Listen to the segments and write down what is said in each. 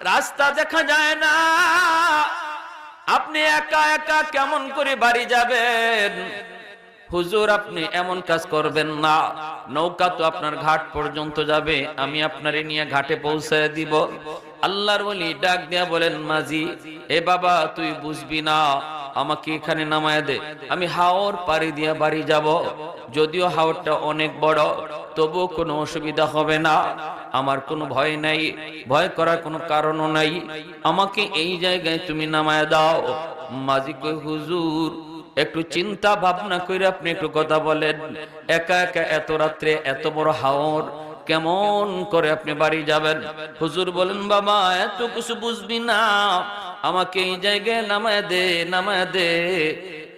রাস্তা দেখা যায় না, আপনি একা একা কেমন করে বাড়ি যাবেন? হুজুর আপনি এমন কাজ করবেন না, নৌকা তো আপনার ঘাট পর্যন্ত যাবে, আমি আপনারে নিয়ে ঘাটে পৌঁছায় দিব। আল্লাহর ওলি ডাক দিয়া বলেন, মাঝি এ বাবা তুই বুঝবি না, আমাকে এখানে নামায় দে, আমি হাওর পাড়ি দিয়া বাড়ি যাব। যদিও হাওরটা অনেক বড়, তবুও কোনো অসুবিধা হবে না, আমার কোনো ভয় নাই, ভয় করার কোনো কারণও নাই, আমাকে এই জায়গায় তুমি নামায় দাও। মাঝি কই, হুজুর একটু চিন্তা ভাবনা করে আপনি একটু কথা বলেন, একা একা এত রাত্রে এত বড় হাওর কেমন করে আপনি বাড়ি যাবেন? হুজুর বলেন, বাবা এত কিছু বুঝবি না, আমাকে এই জায়গায় নামায় দে, নামায় দে।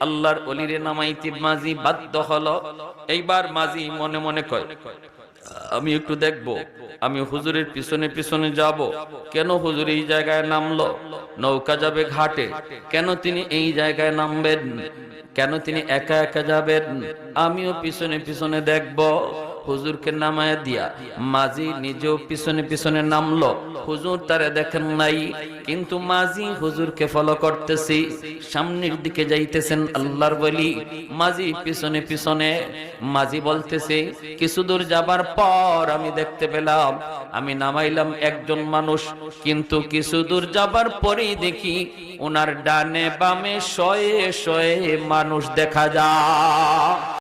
আল্লাহর ওলিরে নামাইতে মাঝি বাধ্য হলো। এইবার মাঝি মনে মনে কয়, আমি একটু দেখবো, আমি হুজুরের পিছনে পিছনে যাব। কেন হুজুর এই জায়গায় নামলো? নৌকা যাবে ঘাটে, কেন তিনি এই জায়গায় নামবেন? কেন তিনি একা একা যাবেন? আমিও পিছনে পিছনে দেখব। হুজুরকে নামায় দিয়া মাঝি নিজেও পিছনে পিছনে নামলো। হুজুর তারে দেখেন নাই, কিন্তু মাঝি হুজুরকে ফলো করতেছি, সামনের দিকে যাইতেছেন আল্লাহর ওলি। মাঝি পিছনে পিছনে, মাঝি বলতেছে, কিছু দূর যাবার পর আমি দেখতে পেলাম, আমি নামাইলাম একজন মানুষ, কিন্তু কিছু দূর যাবার পরেই দেখি ওনার ডানে বামে শয়ে শয়ে মানুষ দেখা যায়।